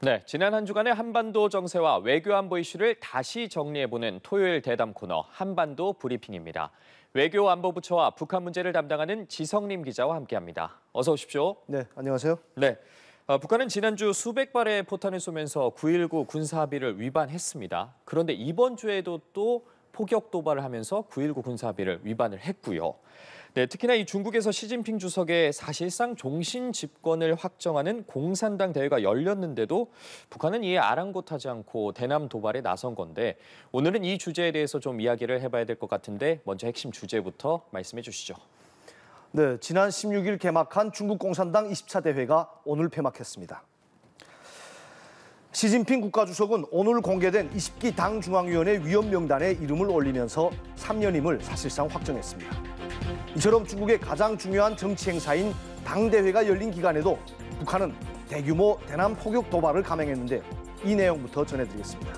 네, 지난 한 주간의 한반도 정세와 외교 안보 이슈를 다시 정리해보는 토요일 대담 코너 한반도 브리핑입니다. 외교 안보부처와 북한 문제를 담당하는 지성림 기자와 함께합니다. 어서 오십시오. 네, 안녕하세요. 네, 북한은 지난주 수백 발의 포탄을 쏘면서 9.19 군사합의를 위반했습니다. 그런데 이번 주에도 또 포격 도발을 하면서 9.19 군사합의를 위반을 했고요. 네, 특히나 이 중국에서 시진핑 주석의 사실상 종신 집권을 확정하는 공산당 대회가 열렸는데도 북한은 이에 아랑곳하지 않고 대남 도발에 나선 건데 오늘은 이 주제에 대해서 좀 이야기를 해봐야 될 것 같은데 먼저 핵심 주제부터 말씀해 주시죠. 네, 지난 16일 개막한 중국 공산당 20차 대회가 오늘 폐막했습니다. 시진핑 국가주석은 오늘 공개된 20기 당 중앙위원회 위원 명단에 이름을 올리면서 3년임을 사실상 확정했습니다. 이처럼 중국의 가장 중요한 정치 행사인 당대회가 열린 기간에도 북한은 대규모 대남 포격 도발을 감행했는데 이 내용부터 전해드리겠습니다.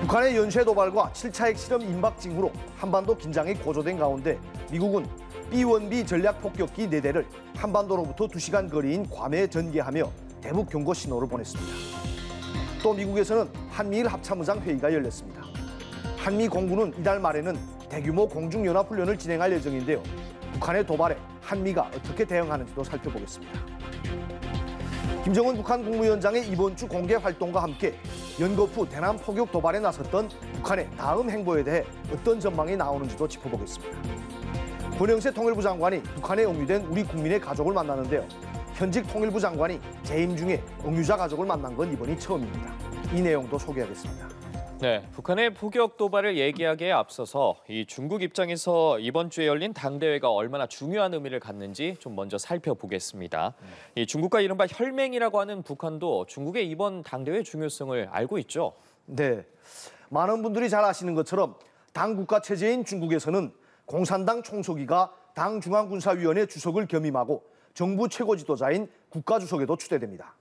북한의 연쇄 도발과 7차 핵실험 임박 징후로 한반도 긴장이 고조된 가운데 미국은 B-1B 전략 폭격기 4대를 한반도로부터 2시간 거리인 괌에 전개하며 대북 경고 신호를 보냈습니다. 또 미국에서는 한미일 합참의장 회의가 열렸습니다. 한미 공군은 이달 말에는 대규모 공중연합훈련을 진행할 예정인데요. 북한의 도발에 한미가 어떻게 대응하는지도 살펴보겠습니다. 김정은 북한 국무위원장의 이번 주 공개 활동과 함께 연거푸 대남 포격 도발에 나섰던 북한의 다음 행보에 대해 어떤 전망이 나오는지도 짚어보겠습니다. 권영세 통일부 장관이 북한에 억류된 우리 국민의 가족을 만나는데요. 현직 통일부 장관이 재임 중에 억류자 가족을 만난 건 이번이 처음입니다. 이 내용도 소개하겠습니다. 네, 북한의 포격 도발을 얘기하기에 앞서서 이 중국 입장에서 이번 주에 열린 당대회가 얼마나 중요한 의미를 갖는지 좀 먼저 살펴보겠습니다. 이 중국과 이른바 혈맹이라고 하는 북한도 중국의 이번 당대회의 중요성을 알고 있죠? 네, 많은 분들이 잘 아시는 것처럼 당 국가 체제인 중국에서는 공산당 총서기가 당 중앙군사위원회 주석을 겸임하고 정부 최고 지도자인 국가주석에도 추대됩니다.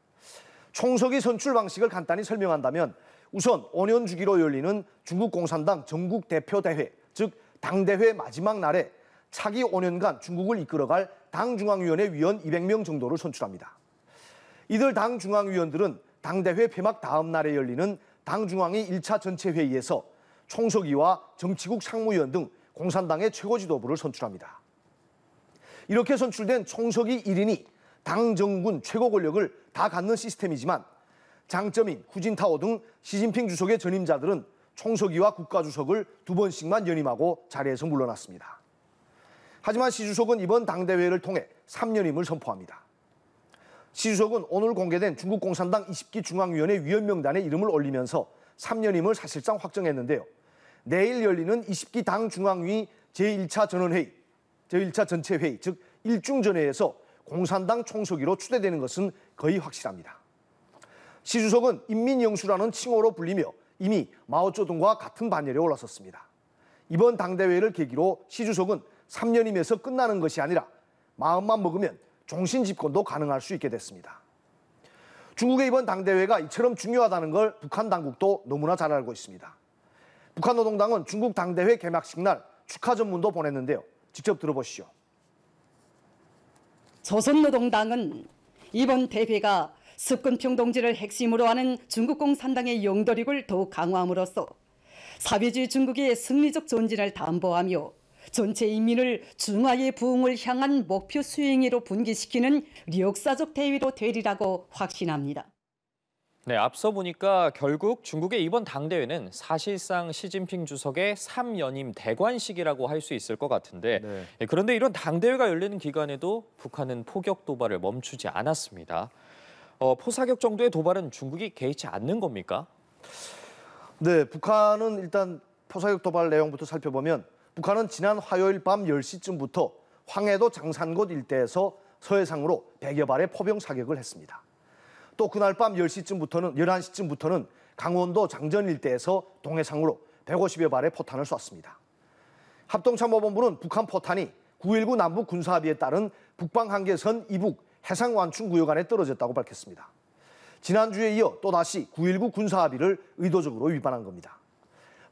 총서기 선출 방식을 간단히 설명한다면 우선 5년 주기로 열리는 중국 공산당 전국 대표 대회, 즉 당대회 마지막 날에 차기 5년간 중국을 이끌어갈 당 중앙위원회 위원 200명 정도를 선출합니다. 이들 당 중앙위원들은 당대회 폐막 다음 날에 열리는 당 중앙위 1차 전체 회의에서 총서기와 정치국 상무위원 등 공산당의 최고 지도부를 선출합니다. 이렇게 선출된 총서기 1인이 당 정군 최고 권력을 다 갖는 시스템이지만 장점인 후진타오 등 시진핑 주석의 전임자들은 총서기와 국가주석을 2번씩만 연임하고 자리에서 물러났습니다. 하지만 시 주석은 이번 당대회를 통해 3년임을 선포합니다. 시 주석은 오늘 공개된 중국 공산당 20기 중앙위원회 위원 명단에 이름을 올리면서 3년임을 사실상 확정했는데요. 내일 열리는 20기 당 중앙위 제1차 전원회의, 제1차 전체회의, 즉 일중전회에서 공산당 총서기로 추대되는 것은 거의 확실합니다. 시 주석은 인민영수라는 칭호로 불리며 이미 마오쩌둥과 같은 반열에 올라섰습니다. 이번 당대회를 계기로 시 주석은 3년임에서 끝나는 것이 아니라 마음만 먹으면 종신 집권도 가능할 수 있게 됐습니다. 중국의 이번 당대회가 이처럼 중요하다는 걸 북한 당국도 너무나 잘 알고 있습니다. 북한 노동당은 중국 당대회 개막식 날 축하 전문도 보냈는데요. 직접 들어보시죠. 조선노동당은 이번 대회가 습근평 동지를 핵심으로 하는 중국 공산당의 영도력을 더욱 강화함으로써 사회주의 중국의 승리적 존진을 담보하며 전체 인민을 중화의 부흥을 향한 목표 수행으로 분기시키는 역사적 대회로 되리라고 확신합니다. 네, 앞서 보니까 결국 중국의 이번 당대회는 사실상 시진핑 주석의 3연임 대관식이라고 할 수 있을 것 같은데 네. 그런데 이런 당대회가 열리는 기간에도 북한은 포격 도발을 멈추지 않았습니다. 포사격 정도의 도발은 중국이 개의치 않는 겁니까? 네, 북한은 일단 포사격 도발 내용부터 살펴보면 북한은 지난 화요일 밤 10시쯤부터 황해도 장산곶 일대에서 서해상으로 100여 발의 포병 사격을 했습니다. 또 그날 밤 11시쯤부터는 강원도 장전 일대에서 동해상으로 150여 발의 포탄을 쐈습니다. 합동참모본부는 북한 포탄이 9.19 남북 군사합의에 따른 북방 한계선 이북 해상 완충 구역 안에 떨어졌다고 밝혔습니다. 지난주에 이어 또다시 9.19 군사합의를 의도적으로 위반한 겁니다.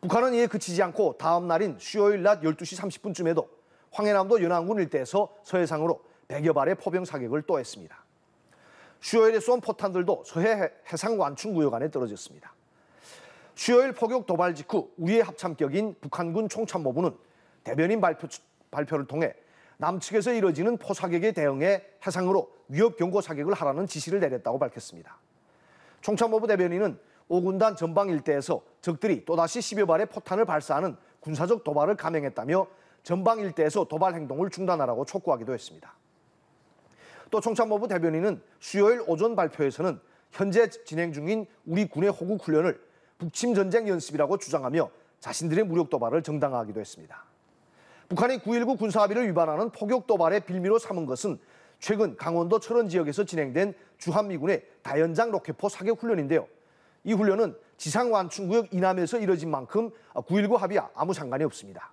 북한은 이에 그치지 않고 다음 날인 수요일 낮 12시 30분쯤에도 황해남도 연안군 일대에서 서해상으로 100여 발의 포병 사격을 또 했습니다. 수요일에 쏜 포탄들도 서해 해상 완충구역 안에 떨어졌습니다. 수요일 포격 도발 직후 우리의 합참격인 북한군 총참모부는 대변인 발표를 통해 남측에서 이뤄지는 포사격에 대응해 해상으로 위협 경고 사격을 하라는 지시를 내렸다고 밝혔습니다. 총참모부 대변인은 5군단 전방 일대에서 적들이 또다시 10여 발의 포탄을 발사하는 군사적 도발을 감행했다며 전방 일대에서 도발 행동을 중단하라고 촉구하기도 했습니다. 또 총참모부 대변인은 수요일 오전 발표에서는 현재 진행 중인 우리 군의 호국 훈련을 북침 전쟁 연습이라고 주장하며 자신들의 무력 도발을 정당화하기도 했습니다. 북한이 9.19 군사합의를 위반하는 포격 도발의 빌미로 삼은 것은 최근 강원도 철원 지역에서 진행된 주한미군의 다연장 로켓포 사격 훈련인데요. 이 훈련은 지상 완충구역 이남에서 이뤄진 만큼 9.19 합의와 아무 상관이 없습니다.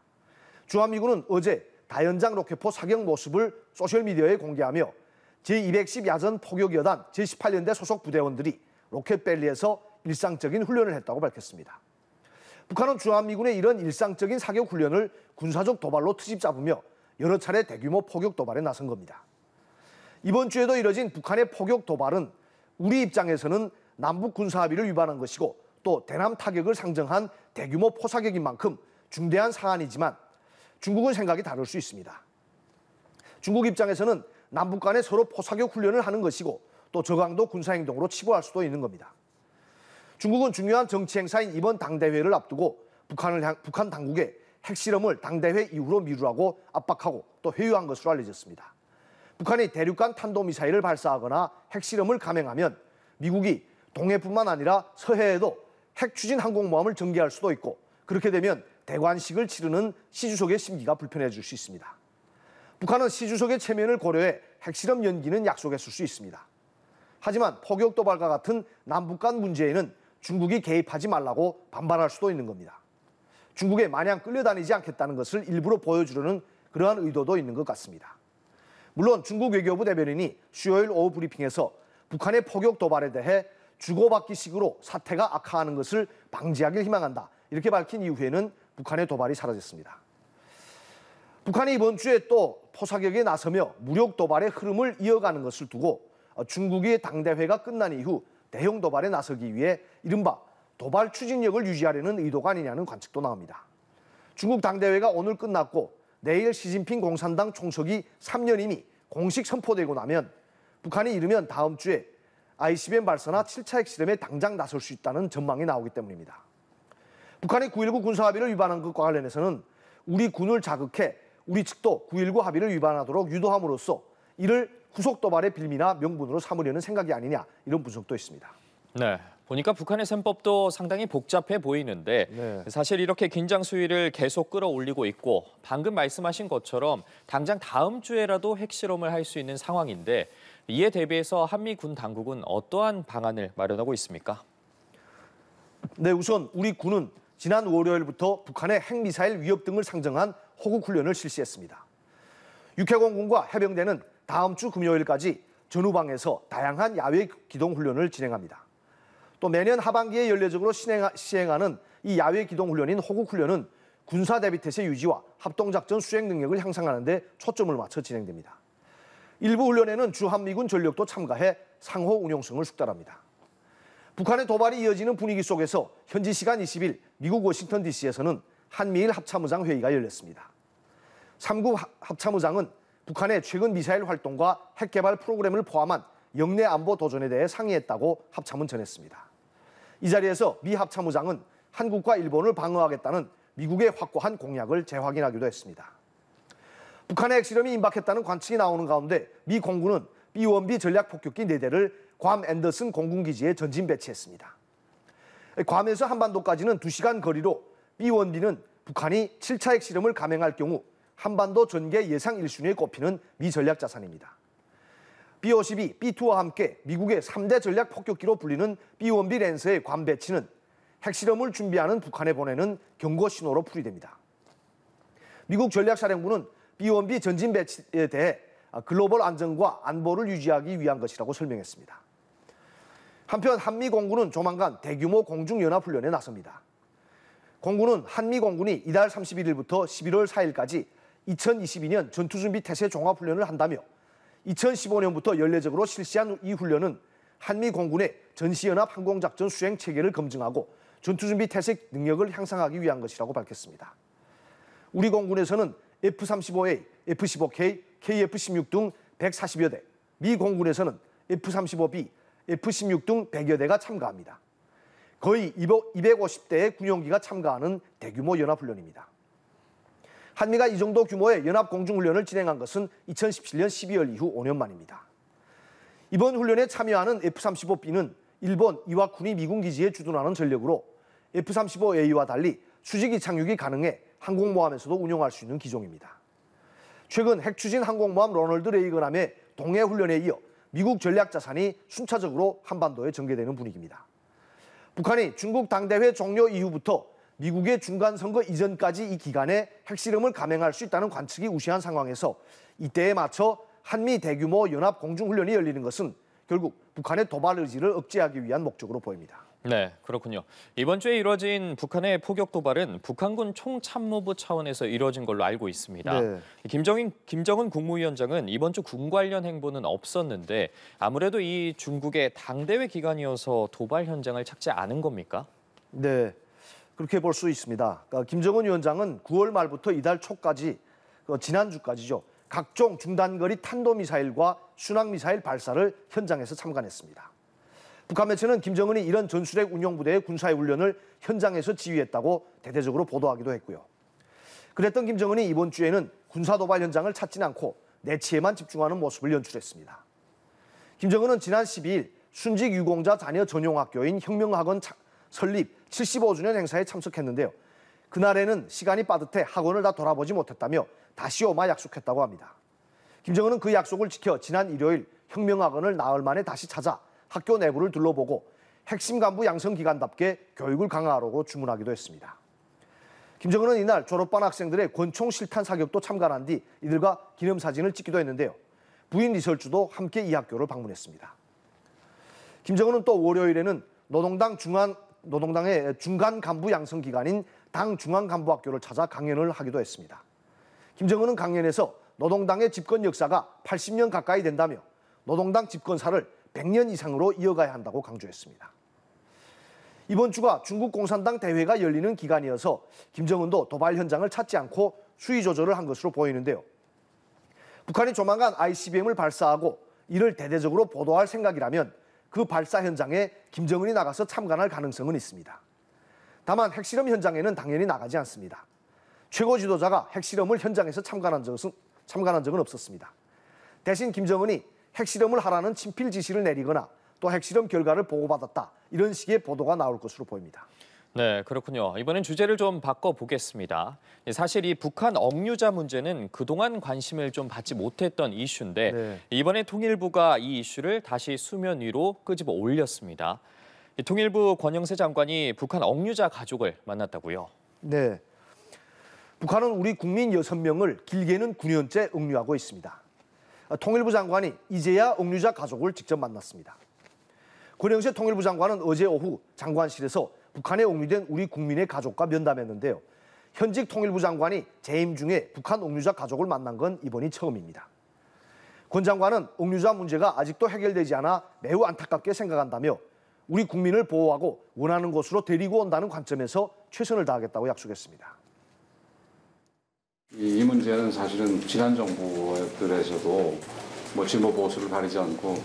주한미군은 어제 다연장 로켓포 사격 모습을 소셜미디어에 공개하며 제210 야전 포격여단 제18연대 소속 부대원들이 로켓밸리에서 일상적인 훈련을 했다고 밝혔습니다. 북한은 주한미군의 이런 일상적인 사격 훈련을 군사적 도발로 트집 잡으며 여러 차례 대규모 포격 도발에 나선 겁니다. 이번 주에도 이뤄진 북한의 포격 도발은 우리 입장에서는 남북 군사합의를 위반한 것이고 또 대남 타격을 상정한 대규모 포사격인 만큼 중대한 사안이지만 중국은 생각이 다를 수 있습니다. 중국 입장에서는 남북 간에 서로 포사격 훈련을 하는 것이고 또 저강도 군사행동으로 치부할 수도 있는 겁니다. 중국은 중요한 정치 행사인 이번 당대회를 앞두고 북한 당국에 핵실험을 당대회 이후로 미루라고 압박하고 또 회유한 것으로 알려졌습니다. 북한이 대륙간 탄도미사일을 발사하거나 핵실험을 감행하면 미국이 동해뿐만 아니라 서해에도 핵 추진 항공모함을 전개할 수도 있고 그렇게 되면 대관식을 치르는 시 주석의 심기가 불편해질 수 있습니다. 북한은 시 주석의 체면을 고려해 핵실험 연기는 약속했을 수 있습니다. 하지만 포격 도발과 같은 남북 간 문제에는 중국이 개입하지 말라고 반발할 수도 있는 겁니다. 중국에 마냥 끌려다니지 않겠다는 것을 일부러 보여주려는 그러한 의도도 있는 것 같습니다. 물론 중국 외교부 대변인이 수요일 오후 브리핑에서 북한의 포격 도발에 대해 주고받기식으로 사태가 악화하는 것을 방지하길 희망한다 이렇게 밝힌 이후에는 북한의 도발이 사라졌습니다. 북한이 이번 주에 또 포사격에 나서며 무력 도발의 흐름을 이어가는 것을 두고 중국의 당대회가 끝난 이후 대형 도발에 나서기 위해 이른바 도발 추진력을 유지하려는 의도가 아니냐는 관측도 나옵니다. 중국 당대회가 오늘 끝났고 내일 시진핑 공산당 총석이 3년임이 공식 선포되고 나면 북한이 이르면 다음 주에 ICBM 발사나 7차 핵실험에 당장 나설 수 있다는 전망이 나오기 때문입니다. 북한이 9.19 군사합의를 위반한 것과 관련해서는 우리 군을 자극해 우리 측도 9.19 합의를 위반하도록 유도함으로써 이를 후속 도발의 빌미나 명분으로 삼으려는 생각이 아니냐 이런 분석도 있습니다. 네, 보니까 북한의 셈법도 상당히 복잡해 보이는데 사실 이렇게 긴장 수위를 계속 끌어올리고 있고 방금 말씀하신 것처럼 당장 다음 주에라도 핵실험을 할 수 있는 상황인데 이에 대비해서 한미 군 당국은 어떠한 방안을 마련하고 있습니까? 네, 우선 우리 군은 지난 월요일부터 북한의 핵미사일 위협 등을 상정한 호국훈련을 실시했습니다. 육해공군과 해병대는 다음 주 금요일까지 전후방에서 다양한 야외 기동훈련을 진행합니다. 또 매년 하반기에 연례적으로 시행하는 이 야외 기동훈련인 호국훈련은 군사대비태세 유지와 합동작전 수행 능력을 향상하는 데 초점을 맞춰 진행됩니다. 일부 훈련에는 주한미군 전력도 참가해 상호 운용성을 숙달합니다. 북한의 도발이 이어지는 분위기 속에서 현지 시간 20일 미국 워싱턴 DC에서는 한미일 합참의장 회의가 열렸습니다. 3국 합참의장은 북한의 최근 미사일 활동과 핵 개발 프로그램을 포함한 영내 안보 도전에 대해 상의했다고 합참은 전했습니다. 이 자리에서 미 합참의장은 한국과 일본을 방어하겠다는 미국의 확고한 공약을 재확인하기도 했습니다. 북한의 핵실험이 임박했다는 관측이 나오는 가운데 미 공군은 B-1B 전략폭격기 4대를 괌 앤더슨 공군기지에 전진 배치했습니다. 괌에서 한반도까지는 2시간 거리로 B-1B는 북한이 7차 핵실험을 감행할 경우 한반도 전개 예상 1순위에 꼽히는 미 전략 자산입니다. B-52, B-2와 함께 미국의 3대 전략 폭격기로 불리는 B-1B 랜서의 괌 배치는 핵실험을 준비하는 북한에 보내는 경고 신호로 풀이됩니다. 미국 전략사령부는 B-1B 전진 배치에 대해 글로벌 안정과 안보를 유지하기 위한 것이라고 설명했습니다. 한편 한미 공군은 조만간 대규모 공중연합훈련에 나섭니다. 공군은 한미 공군이 이달 31일부터 11월 4일까지 2022년 전투준비 태세 종합훈련을 한다며 2015년부터 연례적으로 실시한 이 훈련은 한미 공군의 전시연합 항공작전 수행 체계를 검증하고 전투준비 태세 능력을 향상하기 위한 것이라고 밝혔습니다. 우리 공군에서는 F-35A, F-15K, KF-16 등 140여 대, 미 공군에서는 F-35B, F-16 등 100여 대가 참가합니다. 거의 250대의 군용기가 참가하는 대규모 연합훈련입니다. 한미가 이 정도 규모의 연합공중훈련을 진행한 것은 2017년 12월 이후 5년 만입니다. 이번 훈련에 참여하는 F-35B는 일본 이와쿠니 미군 기지에 주둔하는 전력으로 F-35A와 달리 수직 이착륙이 가능해 항공모함에서도 운용할 수 있는 기종입니다. 최근 핵추진 항공모함 로널드 레이건함의 동해 훈련에 이어 미국 전략자산이 순차적으로 한반도에 전개되는 분위기입니다. 북한이 중국 당대회 종료 이후부터 미국의 중간선거 이전까지 이 기간에 핵실험을 감행할 수 있다는 관측이 우세한 상황에서 이때에 맞춰 한미 대규모 연합 공중훈련이 열리는 것은 결국 북한의 도발 의지를 억제하기 위한 목적으로 보입니다. 네, 그렇군요. 이번 주에 이뤄진 북한의 포격 도발은 북한군 총참모부 차원에서 이뤄진 걸로 알고 있습니다. 네. 김정은 국무위원장은 이번 주 군 관련 행보는 없었는데 아무래도 이 중국의 당대회 기간이어서 도발 현장을 찾지 않은 겁니까? 네, 그렇게 볼 수 있습니다. 그러니까 김정은 위원장은 9월 말부터 이달 초까지, 지난주까지죠. 각종 중단거리 탄도미사일과 순항미사일 발사를 현장에서 참관했습니다. 북한 매체는 김정은이 이런 전술핵 운용부대의 군사의 훈련을 현장에서 지휘했다고 대대적으로 보도하기도 했고요. 그랬던 김정은이 이번 주에는 군사도발 현장을 찾진 않고 내치에만 집중하는 모습을 연출했습니다. 김정은은 지난 12일 순직 유공자 자녀 전용 학교인 혁명학원 설립 75주년 행사에 참석했는데요. 그날에는 시간이 빠듯해 학원을 다 돌아보지 못했다며 다시 오마 약속했다고 합니다. 김정은은 그 약속을 지켜 지난 일요일 혁명학원을 나흘 만에 다시 찾아 학교 내부를 둘러보고 핵심 간부 양성 기관답게 교육을 강화하라고 주문하기도 했습니다. 김정은은 이날 졸업반 학생들의 권총 실탄 사격도 참관한 뒤 이들과 기념사진을 찍기도 했는데요. 부인 리설주도 함께 이 학교를 방문했습니다. 김정은은 또 월요일에는 노동당의 중간 간부 양성 기관인 당 중앙간부학교를 찾아 강연을 하기도 했습니다. 김정은은 강연에서 노동당의 집권 역사가 80년 가까이 된다며 노동당 집권사를 100년 이상으로 이어가야 한다고 강조했습니다. 이번 주가 중국 공산당 대회가 열리는 기간이어서 김정은도 도발 현장을 찾지 않고 수위 조절을 한 것으로 보이는데요. 북한이 조만간 ICBM을 발사하고 이를 대대적으로 보도할 생각이라면 그 발사 현장에 김정은이 나가서 참관할 가능성은 있습니다. 다만 핵실험 현장에는 당연히 나가지 않습니다. 최고 지도자가 핵실험을 현장에서 참관한 적은 없었습니다. 대신 김정은이 핵실험을 하라는 친필 지시를 내리거나 또 핵실험 결과를 보고받았다. 이런 식의 보도가 나올 것으로 보입니다. 네, 그렇군요. 이번엔 주제를 좀 바꿔보겠습니다. 사실 이 북한 억류자 문제는 그동안 관심을 좀 받지 못했던 이슈인데 네. 이번에 통일부가 이 이슈를 다시 수면 위로 끄집어 올렸습니다. 통일부 권영세 장관이 북한 억류자 가족을 만났다고요? 네. 북한은 우리 국민 6명을 길게는 9년째 억류하고 있습니다. 통일부 장관이 이제야 억류자 가족을 직접 만났습니다. 권영세 통일부 장관은 어제 오후 장관실에서 북한에 억류된 우리 국민의 가족과 면담했는데요. 현직 통일부 장관이 재임 중에 북한 억류자 가족을 만난 건 이번이 처음입니다. 권 장관은 억류자 문제가 아직도 해결되지 않아 매우 안타깝게 생각한다며 우리 국민을 보호하고 원하는 곳으로 데리고 온다는 관점에서 최선을 다하겠다고 약속했습니다. 이 문제는 사실은 지난 정부들에서도 진보 보수를 가리지 않고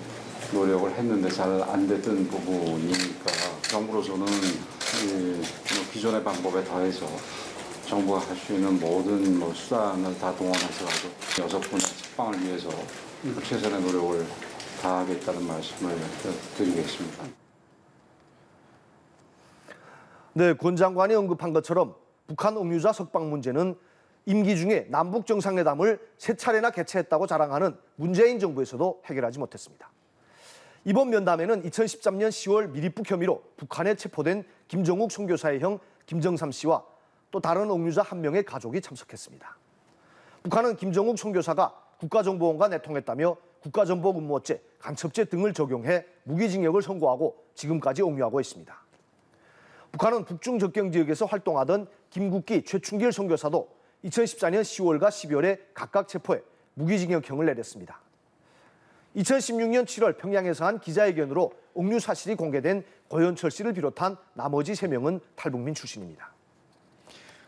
노력을 했는데 잘 안 됐던 부분이니까 정부로서는 기존의 방법에 더해서 정부가 할 수 있는 모든 수단을 다 동원해서 6분의 석방을 위해서 최선의 노력을 다하겠다는 말씀을 드리겠습니다. 네, 권 장관이 언급한 것처럼 북한 억류자 석방 문제는 임기 중에 남북 정상회담을 3차례나 개최했다고 자랑하는 문재인 정부에서도 해결하지 못했습니다. 이번 면담에는 2013년 10월 미립북 혐의로 북한에 체포된 김정욱 선교사의 형 김정삼 씨와 또 다른 억류자 1명의 가족이 참석했습니다. 북한은 김정욱 선교사가 국가정보원과 내통했다며 국가정보 음모죄, 간첩죄 등을 적용해 무기징역을 선고하고 지금까지 억류하고 있습니다. 북한은 북중 접경 지역에서 활동하던 김국기, 최충길 선교사도 2014년 10월과 12월에 각각 체포해 무기징역형을 내렸습니다. 2016년 7월 평양에서 한 기자회견으로 옥류 사실이 공개된 고현철 씨를 비롯한 나머지 3명은 탈북민 출신입니다.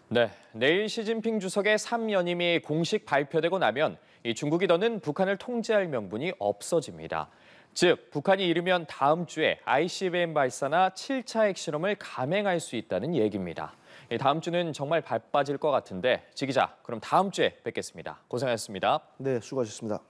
네, 내일 시진핑 주석의 3연임이 공식 발표되고 나면 이 중국이 더는 북한을 통제할 명분이 없어집니다. 즉, 북한이 이르면 다음 주에 ICBM 발사나 7차 핵실험을 감행할 수 있다는 얘기입니다. 다음 주는 정말 바빠질 것 같은데, 지 기자, 그럼 다음 주에 뵙겠습니다. 고생하셨습니다. 네, 수고하셨습니다.